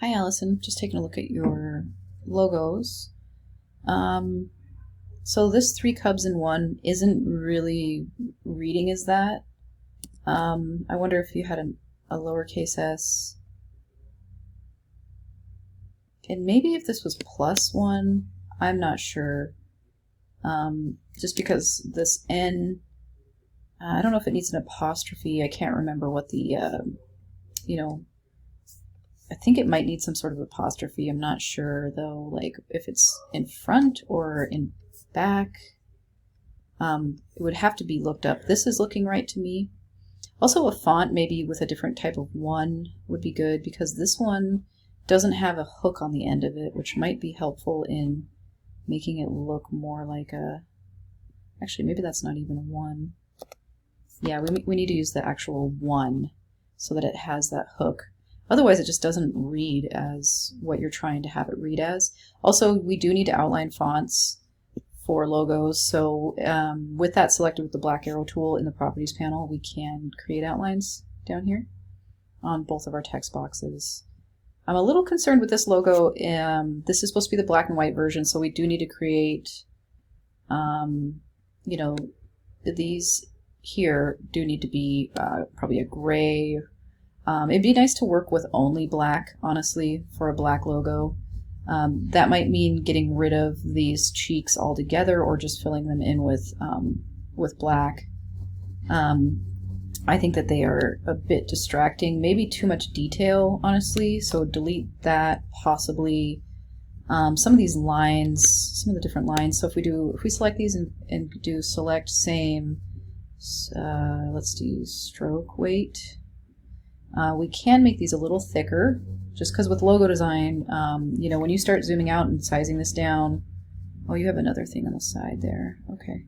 Hi, Allison. Just taking a look at your logos. Um, so this three cubs in one isn't really reading as that. I wonder if you had a lowercase s. And maybe if this was +1, I'm not sure. Just because this N, I don't know if it needs an apostrophe. I can't remember what the, you know, I think it might need some sort of apostrophe. I'm not sure though, like if it's in front or in back. It would have to be looked up. This is looking right to me. Also, a font maybe with a different type of one would be good because this one doesn't have a hook on the end of it, which might be helpful in making it look more like a... Actually, maybe that's not even a 1. Yeah, we need to use the actual 1 so that it has that hook. Otherwise, it just doesn't read as what you're trying to have it read as. Also, we do need to outline fonts for logos, so with that selected with the black arrow tool in the properties panel, we can create outlines down here on both of our text boxes. I'm a little concerned with this logo. This is supposed to be the black and white version, so we do need to create, you know, these here do need to be probably a gray. It'd be nice to work with only black, honestly, for a black logo. That might mean getting rid of these cheeks altogether or just filling them in with black. I think that they are a bit distracting, maybe too much detail, honestly, so delete that, possibly. Some of these lines, some of the different lines, so if we select these and do select same, let's do stroke weight. We can make these a little thicker, just because with logo design, you know, when you start zooming out and sizing this down, oh, you have another thing on the side there, okay.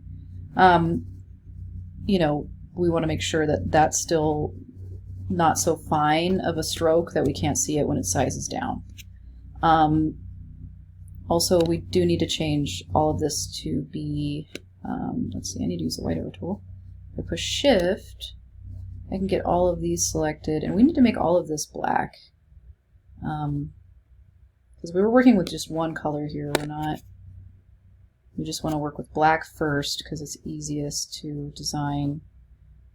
You know, we want to make sure that that's still not so fine of a stroke that we can't see it when it sizes down. Also, we do need to change all of this to be, let's see, I need to use the white arrow tool. If I push shift, I can get all of these selected, and we need to make all of this black. Because we were working with just one color here, we just want to work with black first because it's easiest to design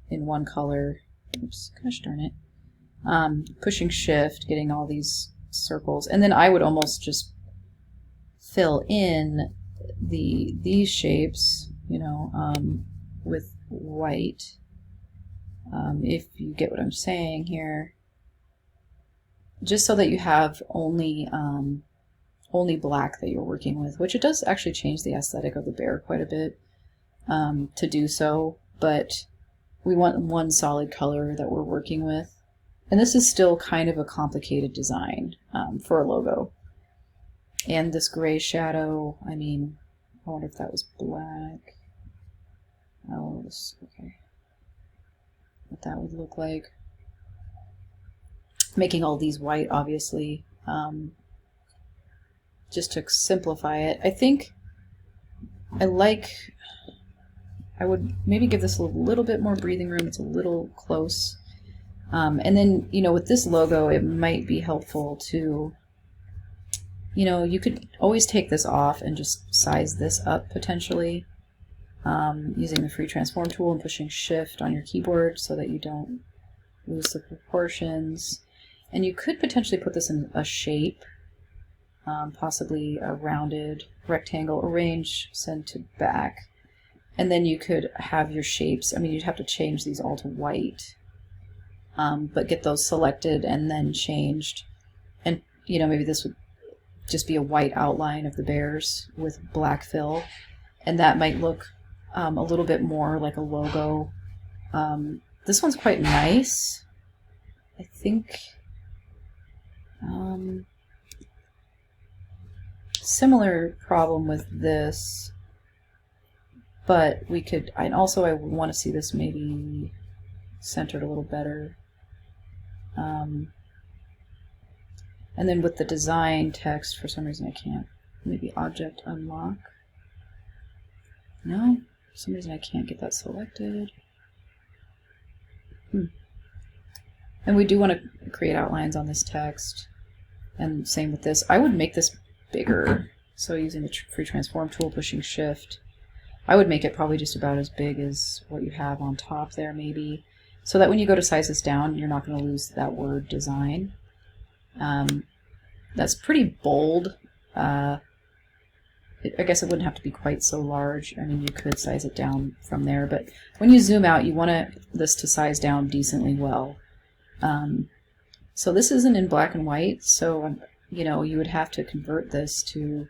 in one color. Oops, gosh darn it. Pushing shift, getting all these circles, and then I would almost just fill in these shapes, you know, with white. If you get what I'm saying here, just so that you have only black that you're working with, which it does actually change the aesthetic of the bear quite a bit to do so, but we want one solid color that we're working with. And this is still kind of a complicated design for a logo. And this gray shadow, I mean, I wonder if that was black. Oh, okay. What that would look like. Making all these white, obviously, just to simplify it. I think I would maybe give this a little bit more breathing room. It's a little close. And then, you know, with this logo, it might be helpful to, you know, you could always take this off and just size this up potentially. Using the free transform tool and pushing shift on your keyboard so that you don't lose the proportions. And you could potentially put this in a shape, possibly a rounded rectangle, arrange, send to back. And then you could have your shapes. I mean, you'd have to change these all to white, but get those selected and then changed. And, you know, maybe this would just be a white outline of the bears with black fill. And that might look a little bit more like a logo. This one's quite nice. I think similar problem with this, but we could, and also I want to see this maybe centered a little better. And then with the design text, for some reason I can't, maybe object unlock. No? For some reason I can't get that selected. And we do want to create outlines on this text. And same with this. I would make this bigger. So using the free transform tool, pushing shift, I would make it probably just about as big as what you have on top there maybe, so that when you go to size this down, you're not going to lose that word design. That's pretty bold. I guess it wouldn't have to be quite so large. I mean, you could size it down from there, but when you zoom out, you want this to size down decently well. So this isn't in black and white, so you know, you would have to convert this to,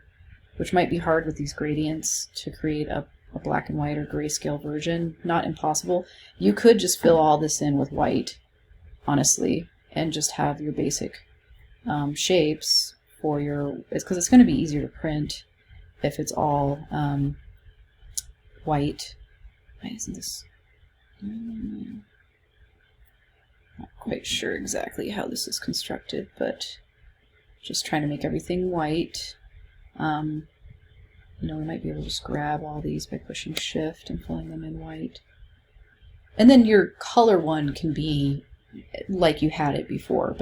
which might be hard with these gradients, to create a black and white or grayscale version. Not impossible. You could just fill all this in with white, honestly, and just have your basic shapes for your, because it's going to be easier to print if it's all white. Why isn't this? Not quite sure exactly how this is constructed, but just trying to make everything white. You know, we might be able to just grab all these by pushing shift and filling them in white. And then your color one can be like you had it before,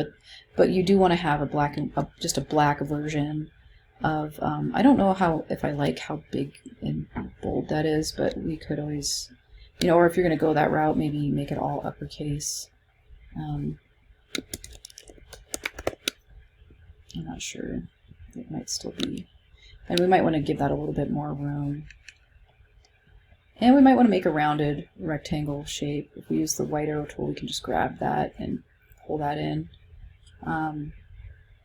but you do want to have a black and just a black version of. I don't know if I like how big and bold that is, but we could always, you know, or if you're going to go that route, maybe make it all uppercase. I'm not sure. It might still be. And we might want to give that a little bit more room. And we might want to make a rounded rectangle shape. If we use the white arrow tool, we can just grab that and pull that in.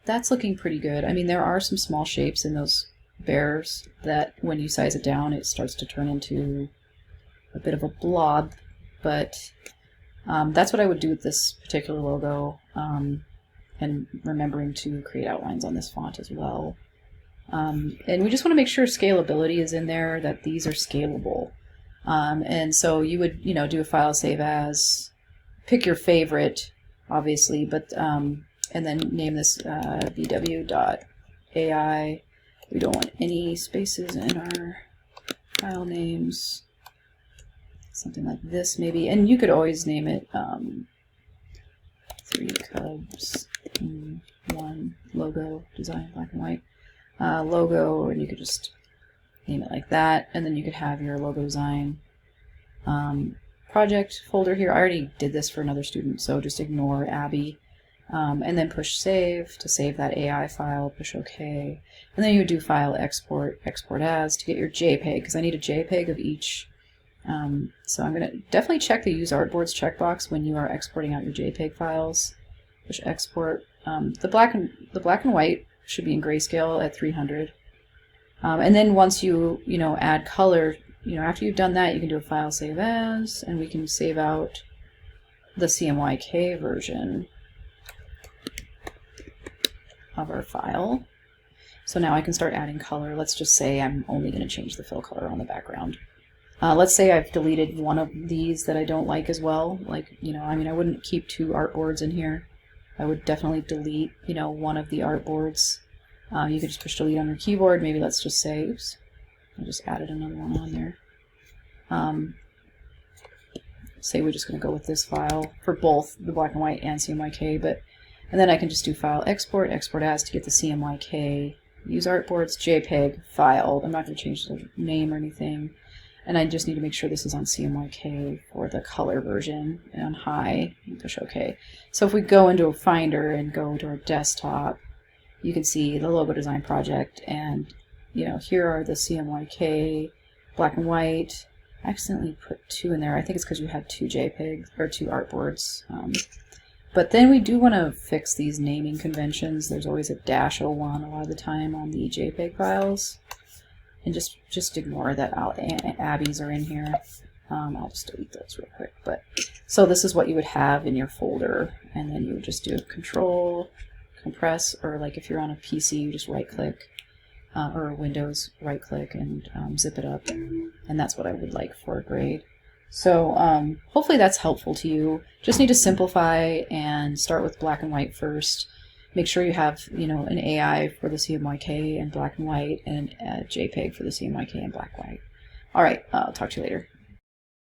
That's looking pretty good. I mean, there are some small shapes in those bears that when you size it down, it starts to turn into a bit of a blob. But that's what I would do with this particular logo. And remembering to create outlines on this font as well. And we just want to make sure scalability is in there, that these are scalable. And so you would, you know, do a file save as, pick your favorite, obviously, but and then name this vw.ai. We don't want any spaces in our file names. Something like this maybe, and you could always name it 3 cubs, 1 logo design, black and white. Logo, and you could just name it like that, and then you could have your logo design project folder here. I already did this for another student, so just ignore Abby, and then push save to save that AI file, push OK, and then you would do file export, export as to get your JPEG, because I need a JPEG of each. So I'm going to definitely check the use artboards checkbox when you are exporting out your JPEG files. Push export. The black and white should be in grayscale at 300. And then once you add color, after you've done that, you can do a file save as, and we can save out the CMYK version of our file. So now I can start adding color. Let's just say I'm only going to change the fill color on the background. Let's say I've deleted one of these that I don't like as well. Like, I mean, I wouldn't keep 2 artboards in here. I would definitely delete, one of the artboards. You could just push delete on your keyboard. Maybe let's just say, oops, I just added another one on there. Say we're just going to go with this file for both the black and white and CMYK, and then I can just do file export, export as to get the CMYK, use artboards, JPEG file. I'm not going to change the name or anything. And I just need to make sure this is on CMYK for the color version and on high, and push OK. So if we go into a Finder and go to our desktop, you can see the logo design project, and here are the CMYK black and white. I accidentally put 2 in there. I think it's because you had 2 JPEGs or 2 artboards. But then we do want to fix these naming conventions. There's always a -01 a lot of the time on the JPEG files. And just ignore that Abby's are in here. I'll just delete those real quick. So this is what you would have in your folder, and then you would just do Control, compress, or like if you're on a PC, you just right-click, or Windows, right-click and zip it up, and that's what I would like for a grade. So hopefully that's helpful to you. Just need to simplify and start with black and white first. Make sure you have, an AI for the CMYK and black and white, and a JPEG for the CMYK and black and white. All right, I'll talk to you later.